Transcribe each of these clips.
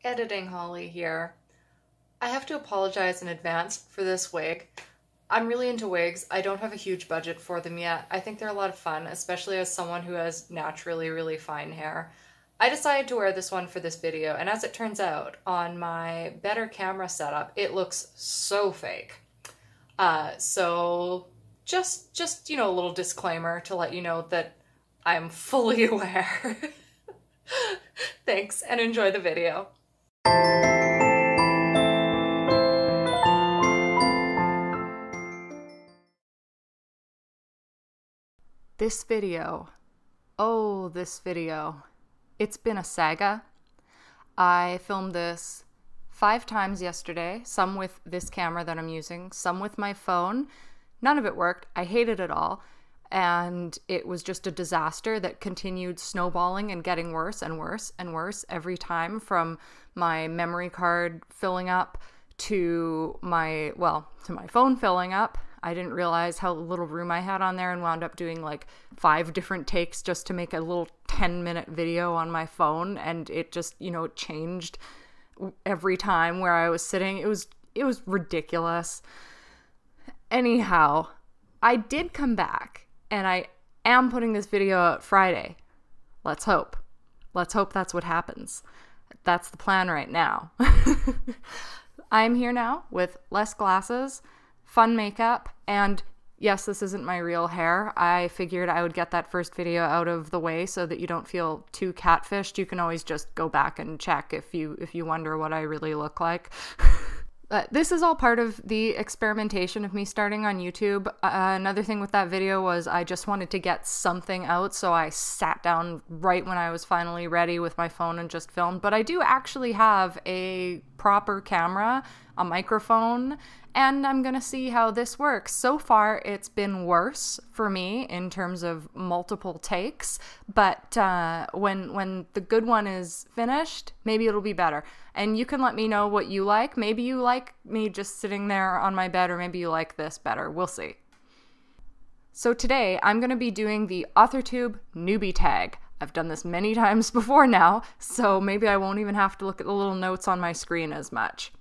Editing Holly here. I have to apologize in advance for this wig. I'm really into wigs. I don't have a huge budget for them yet. I think they're a lot of fun, especially as someone who has naturally really fine hair. I decided to wear this one for this video, and as it turns out, on my better camera setup, it looks so fake. So just you know, a little disclaimer to let you know that I'm fully aware. Thanks, and enjoy the video. This video. Oh, this video. It's been a saga. I filmed this 5 times yesterday, some with this camera that I'm using, some with my phone. None of it worked. I hated it all. And it was just a disaster that continued snowballing and getting worse and worse and worse every time, from my memory card filling up to my phone filling up. I didn't realize how little room I had on there and wound up doing like 5 different takes just to make a little 10-minute video on my phone, and it just, you know, changed every time where I was sitting. It was ridiculous. Anyhow, I did come back, and I am putting this video out Friday. Let's hope. Let's hope that's what happens. That's the plan right now. I'm here now with less glasses, fun makeup, and yes, this isn't my real hair. I figured I would get that first video out of the way so that you don't feel too catfished. You can always just go back and check if you wonder what I really look like. This is all part of the experimentation of me starting on YouTube. Another thing with that video was I just wanted to get something out, so I sat down right when I was finally ready with my phone and just filmed. But I do actually have a proper camera, a microphone, and I'm gonna see how this works. So far, it's been worse for me in terms of multiple takes, but when the good one is finished, maybe it'll be better. And you can let me know what you like. Maybe you like me just sitting there on my bed, or maybe you like this better. We'll see. So today, I'm gonna be doing the Authortube Newbie Tag. I've done this many times before now, so maybe I won't even have to look at the little notes on my screen as much.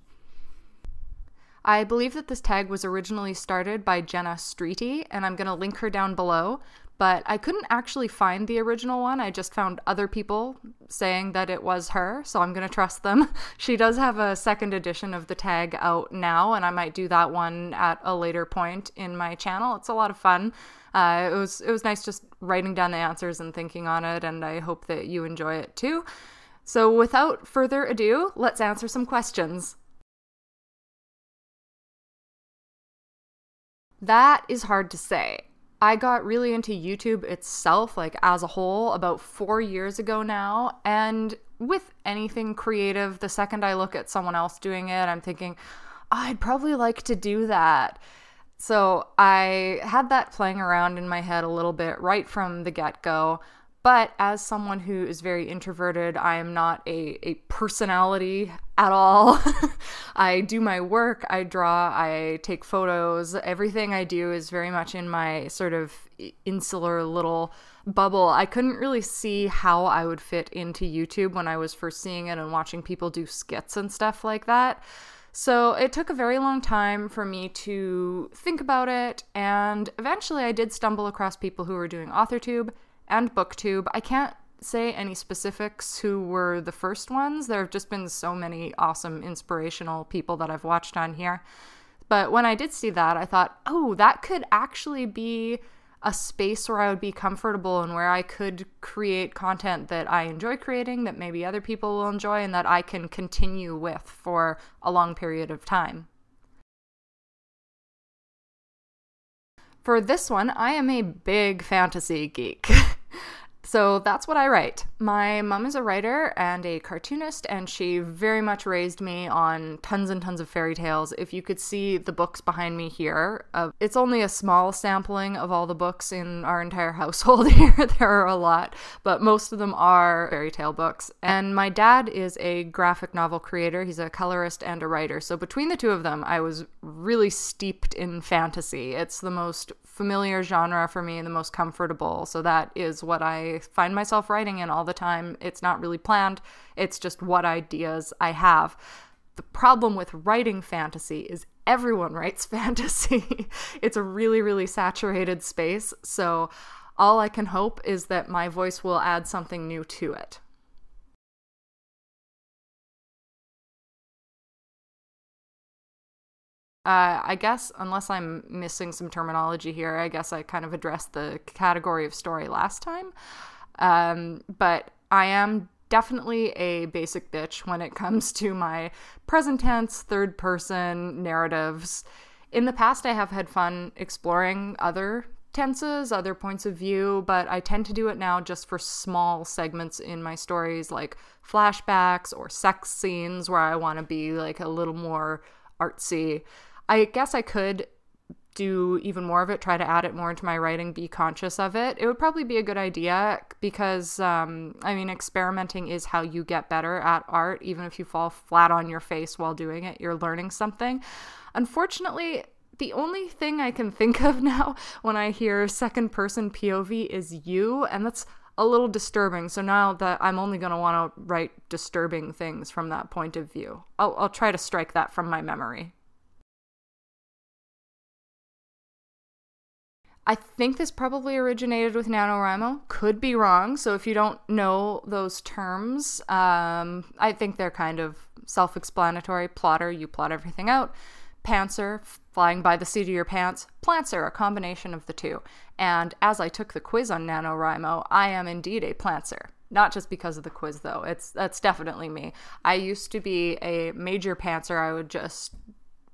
I believe that this tag was originally started by Jenna Streety, and I'm going to link her down below, but I couldn't actually find the original one. I just found other people saying that it was her, so I'm going to trust them. She does have a second edition of the tag out now, and I might do that one at a later point in my channel. It's a lot of fun. It was nice just writing down the answers and thinking on it, and I hope that you enjoy it too. So without further ado, let's answer some questions. That is hard to say. I got really into YouTube itself, like as a whole, about 4 years ago now, and with anything creative, the second I look at someone else doing it, I'm thinking, I'd probably like to do that. So I had that playing around in my head a little bit right from the get-go. But as someone who is very introverted, I am not a personality at all. I do my work, I draw, I take photos. Everything I do is very much in my sort of insular little bubble. I couldn't really see how I would fit into YouTube when I was first seeing it and watching people do skits and stuff like that. So it took a very long time for me to think about it, and eventually I did stumble across people who were doing Authortube and BookTube. I can't say any specifics who were the first ones. There have just been so many awesome, inspirational people that I've watched on here. But when I did see that, I thought, oh, that could actually be a space where I would be comfortable and where I could create content that I enjoy creating, that maybe other people will enjoy, and that I can continue with for a long period of time. For this one, I am a big fantasy geek. So that's what I write. My mom is a writer and a cartoonist, and she very much raised me on tons and tons of fairy tales. If you could see the books behind me here, it's only a small sampling of all the books in our entire household here. There are a lot, but most of them are fairy tale books. And my dad is a graphic novel creator. He's a colorist and a writer. So between the two of them, I was really steeped in fantasy. It's the most familiar genre for me and the most comfortable. So that is what I find myself writing in all the time. It's not really planned. It's just what ideas I have. The problem with writing fantasy is everyone writes fantasy. It's a really, really saturated space. So all I can hope is that my voice will add something new to it. I guess, unless I'm missing some terminology here, I guess I kind of addressed the category of story last time. But I am definitely a basic bitch when it comes to my present tense, third person narratives. In the past, I have had fun exploring other tenses, other points of view, but I tend to do it now just for small segments in my stories, like flashbacks or sex scenes where I want to be like a little more artsy. I guess I could do even more of it, try to add it more into my writing, be conscious of it. It would probably be a good idea because, I mean, experimenting is how you get better at art. Even if you fall flat on your face while doing it, you're learning something. Unfortunately, the only thing I can think of now when I hear second person POV is you, and that's a little disturbing. So now that I'm only going to want to write disturbing things from that point of view. I'll try to strike that from my memory. I think this probably originated with NaNoWriMo. Could be wrong, so if you don't know those terms, I think they're kind of self-explanatory. Plotter, you plot everything out. Pantser, flying by the seat of your pants. Plantser, a combination of the two. And as I took the quiz on NaNoWriMo, I am indeed a plantser. Not just because of the quiz, though. That's definitely me. I used to be a major pantser. I would just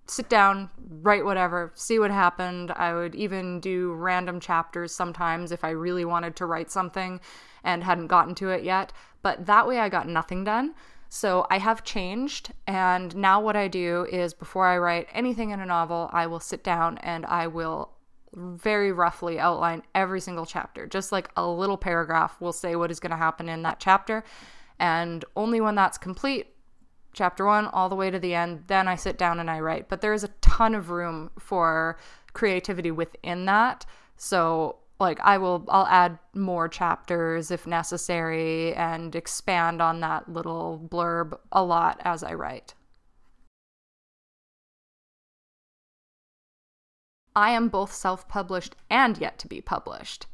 sit down, write whatever, see what happened. I would even do random chapters sometimes if I really wanted to write something and hadn't gotten to it yet. But that way I got nothing done. So I have changed, and now what I do is before I write anything in a novel, I will sit down and I will very roughly outline every single chapter. Just like a little paragraph will say what is going to happen in that chapter. And only when that's complete, chapter 1 all the way to the end, then I sit down and I write. But there is a ton of room for creativity within that. So like I'll add more chapters if necessary and expand on that little blurb a lot as I write. I am both self-published and yet to be published.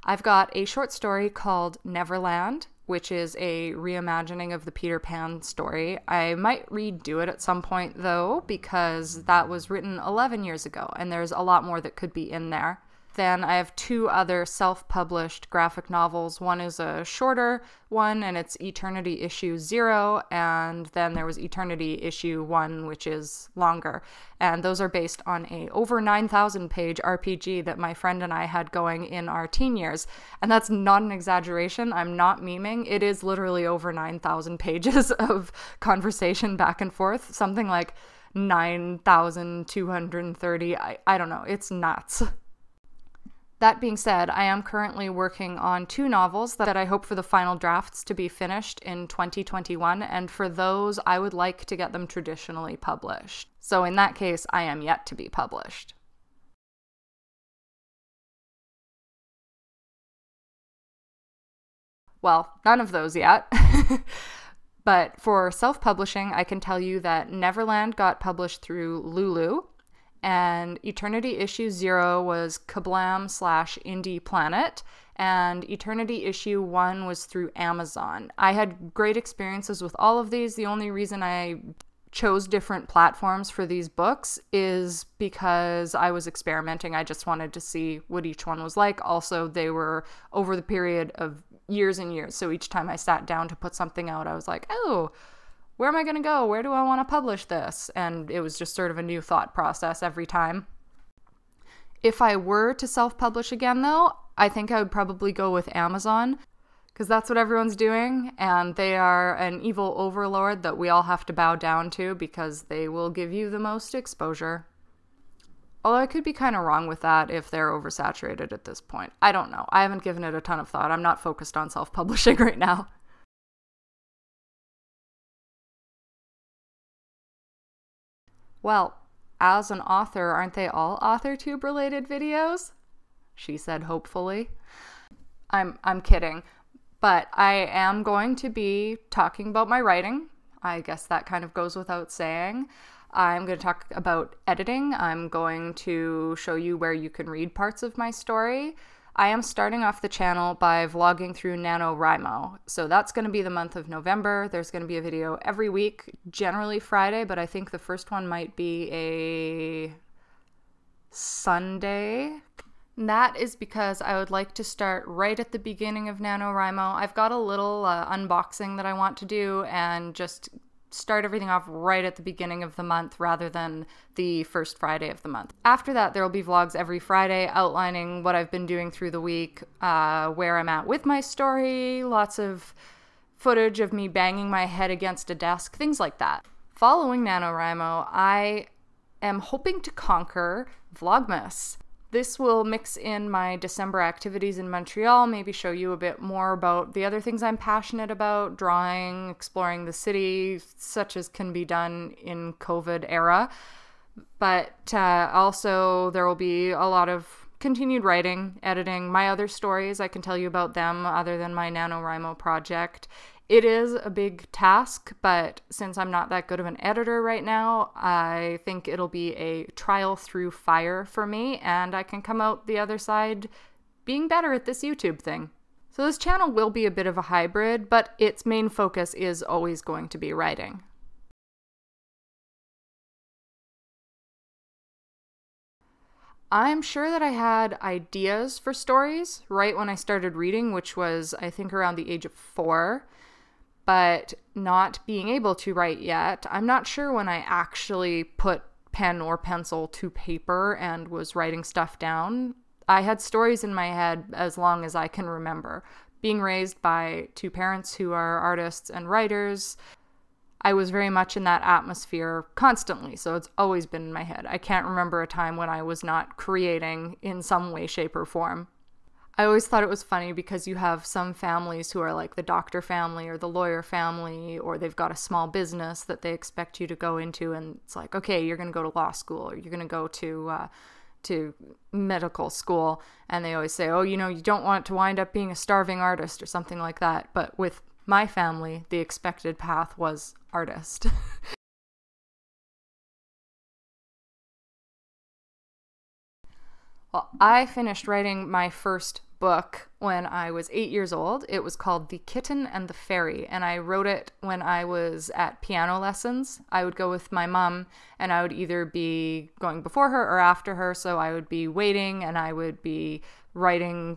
I've got a short story called Neverland, which is a reimagining of the Peter Pan story. I might redo it at some point, though, because that was written 11 years ago, and there's a lot more that could be in there. Then I have 2 other self-published graphic novels. One is a shorter one, and it's Eternity Issue 0, and then there was Eternity Issue 1, which is longer. And those are based on a over 9,000 page RPG that my friend and I had going in our teen years. And that's not an exaggeration. I'm not memeing. It is literally over 9,000 pages of conversation back and forth. Something like 9,230. I don't know. It's nuts. That being said, I am currently working on 2 novels that I hope for the final drafts to be finished in 2021, and for those, I would like to get them traditionally published. So in that case, I am yet to be published. Well, none of those yet. But for self-publishing, I can tell you that Neverland got published through Lulu, and Eternity Issue 0 was Kablam/Indie Planet, and Eternity Issue 1 was through Amazon. I had great experiences with all of these. The only reason I chose different platforms for these books is because I was experimenting. I just wanted to see what each one was like. Also, they were over the period of years and years, so each time I sat down to put something out, I was like, oh, where am I going to go? Where do I want to publish this? And it was just sort of a new thought process every time. If I were to self-publish again, though, I think I would probably go with Amazon, because that's what everyone's doing, and they are an evil overlord that we all have to bow down to because they will give you the most exposure. Although I could be kind of wrong with that if they're oversaturated at this point. I don't know. I haven't given it a ton of thought. I'm not focused on self-publishing right now. Well, as an author, aren't they all Authortube related videos? She said, hopefully. I'm kidding. But I am going to be talking about my writing. I guess that kind of goes without saying. I'm going to talk about editing. I'm going to show you where you can read parts of my story. I am starting off the channel by vlogging through NaNoWriMo. So that's going to be the month of November. There's going to be a video every week, generally Friday, but I think the first one might be a Sunday. And that is because I would like to start right at the beginning of NaNoWriMo. I've got a little unboxing that I want to do and just start everything off right at the beginning of the month rather than the first Friday of the month. After that, there will be vlogs every Friday outlining what I've been doing through the week, where I'm at with my story, lots of footage of me banging my head against a desk, things like that. Following NaNoWriMo, I am hoping to conquer Vlogmas. This will mix in my December activities in Montreal, maybe show you a bit more about the other things I'm passionate about, drawing, exploring the city, such as can be done in COVID era. But also there will be a lot of continued writing, editing, my other stories. I can tell you about them other than my NaNoWriMo project. It is a big task, but since I'm not that good of an editor right now, I think it'll be a trial through fire for me, and I can come out the other side being better at this YouTube thing. So this channel will be a bit of a hybrid, but its main focus is always going to be writing. I'm sure that I had ideas for stories right when I started reading, which was, I think, around the age of 4. But not being able to write yet. I'm not sure when I actually put pen or pencil to paper and was writing stuff down. I had stories in my head as long as I can remember. Being raised by 2 parents who are artists and writers, I was very much in that atmosphere constantly, so it's always been in my head. I can't remember a time when I was not creating in some way, shape, or form. I always thought it was funny because you have some families who are like the doctor family or the lawyer family, or they've got a small business that they expect you to go into, and it's like, okay, you're going to go to law school or you're going to go to medical school, and they always say, oh, you know, you don't want to wind up being a starving artist or something like that. But with my family, the expected path was artist. Well, I finished writing my first book when I was 8 years old. It was called The Kitten and the Fairy, and I wrote it when I was at piano lessons. I would go with my mom, and I would either be going before her or after her, so I would be waiting, and I would be writing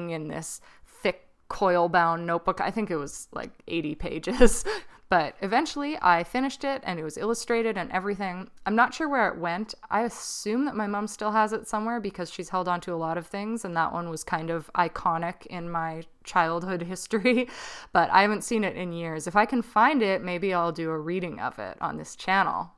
in this thick coil-bound notebook. I think it was like 80 pages. But eventually I finished it and it was illustrated and everything. I'm not sure where it went. I assume that my mom still has it somewhere because she's held on to a lot of things, and that one was kind of iconic in my childhood history, but I haven't seen it in years. If I can find it, maybe I'll do a reading of it on this channel.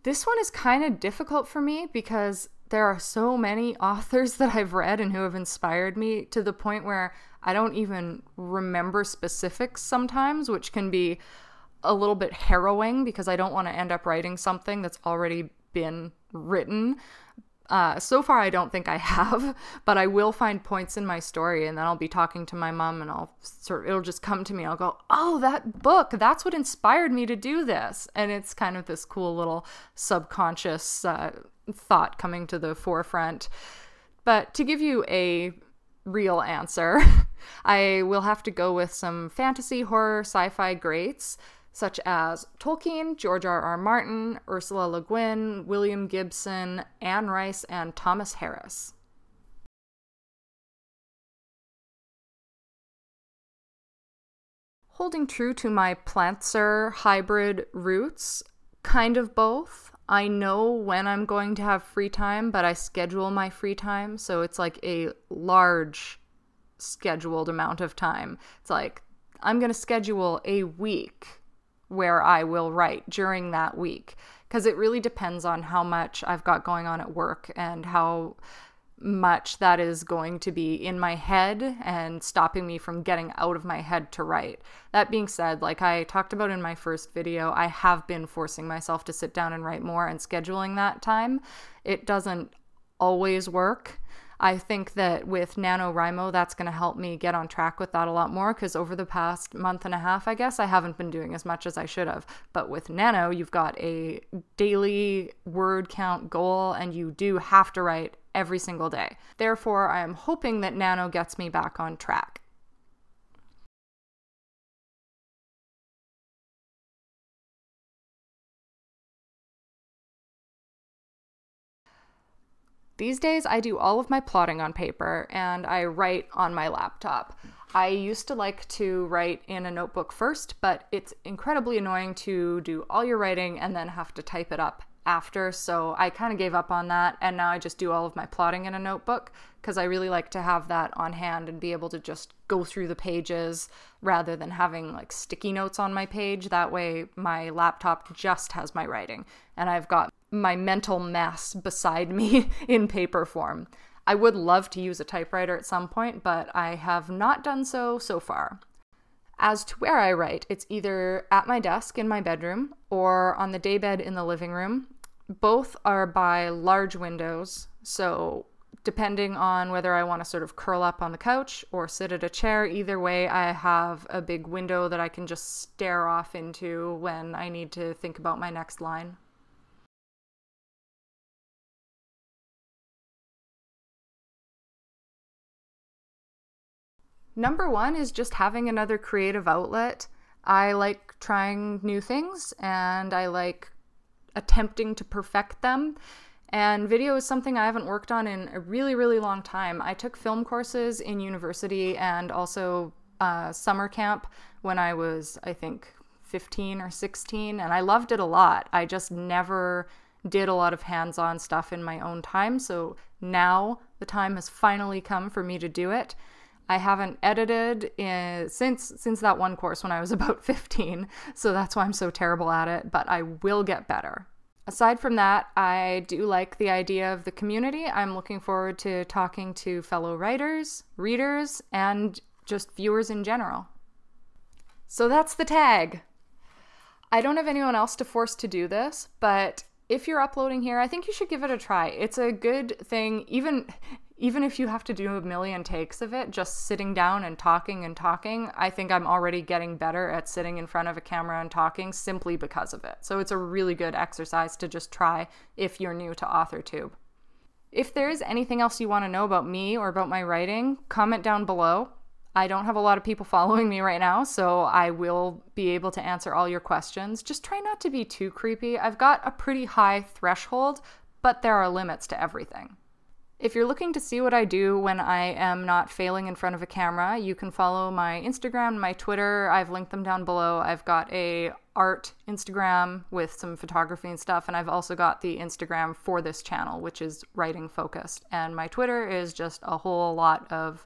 This one is kind of difficult for me because there are so many authors that I've read and who have inspired me to the point where I don't even remember specifics sometimes, which can be a little bit harrowing because I don't want to end up writing something that's already been written. So far, I don't think I have, but I will find points in my story, and then I'll be talking to my mom, and it'll just come to me. I'll go, oh, that book, that's what inspired me to do this. And it's kind of this cool little subconscious thought coming to the forefront. But to give you a real answer, I will have to go with some fantasy, horror, sci-fi greats, such as Tolkien, George R.R. Martin, Ursula Le Guin, William Gibson, Anne Rice, and Thomas Harris. Holding true to my Plantser hybrid roots, kind of both. I know when I'm going to have free time, but I schedule my free time, so it's like a large scheduled amount of time. It's like, I'm going to schedule a week where I will write during that week, because it really depends on how much I've got going on at work and how much that is going to be in my head and stopping me from getting out of my head to write. That being said, like I talked about in my first video, I have been forcing myself to sit down and write more and scheduling that time. It doesn't always work. I think that with NaNoWriMo, that's going to help me get on track with that a lot more, because over the past month and a half, I guess, I haven't been doing as much as I should have. But with Nano, you've got a daily word count goal, and you do have to write every single day. Therefore, I am hoping that Nano gets me back on track. These days, I do all of my plotting on paper and I write on my laptop. I used to like to write in a notebook first, but it's incredibly annoying to do all your writing and then have to type it up after, so I kind of gave up on that, and now I just do all of my plotting in a notebook because I really like to have that on hand and be able to just go through the pages rather than having like sticky notes on my page. That way my laptop just has my writing and I've got my mental mess beside me in paper form. I would love to use a typewriter at some point, but I have not done so far. As to where I write, it's either at my desk in my bedroom or on the daybed in the living room. Both are by large windows, so depending on whether I want to sort of curl up on the couch or sit at a chair, either way, I have a big window that I can just stare off into when I need to think about my next line. Number one is just having another creative outlet. I like trying new things and I like attempting to perfect them. And video is something I haven't worked on in a really, really long time. I took film courses in university and also summer camp when I was, I think, 15 or 16, and I loved it a lot. I just never did a lot of hands-on stuff in my own time, so now the time has finally come for me to do it. I haven't edited since that one course when I was about 15, so that's why I'm so terrible at it, but I will get better. Aside from that, I do like the idea of the community. I'm looking forward to talking to fellow writers, readers, and just viewers in general. So that's the tag. I don't have anyone else to force to do this, but if you're uploading here, I think you should give it a try. It's a good thing, even if you have to do a million takes of it, just sitting down and talking, I think I'm already getting better at sitting in front of a camera and talking simply because of it. So it's a really good exercise to just try if you're new to Authortube. If there is anything else you want to know about me or about my writing, comment down below. I don't have a lot of people following me right now, so I will be able to answer all your questions. Just try not to be too creepy. I've got a pretty high threshold, but there are limits to everything. If you're looking to see what I do when I am not failing in front of a camera, you can follow my Instagram, my Twitter. I've linked them down below. I've got a art Instagram with some photography and stuff, and I've also got the Instagram for this channel, which is writing focused. And my Twitter is just a whole lot of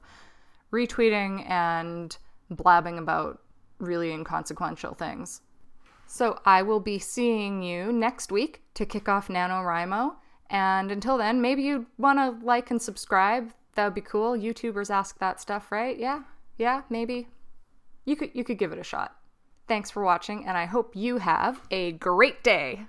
retweeting and blabbing about really inconsequential things. So I will be seeing you next week to kick off NaNoWriMo. And until then, maybe you want to like and subscribe. That would be cool. YouTubers ask that stuff, right? Yeah, maybe. You could give it a shot. Thanks for watching, and I hope you have a great day.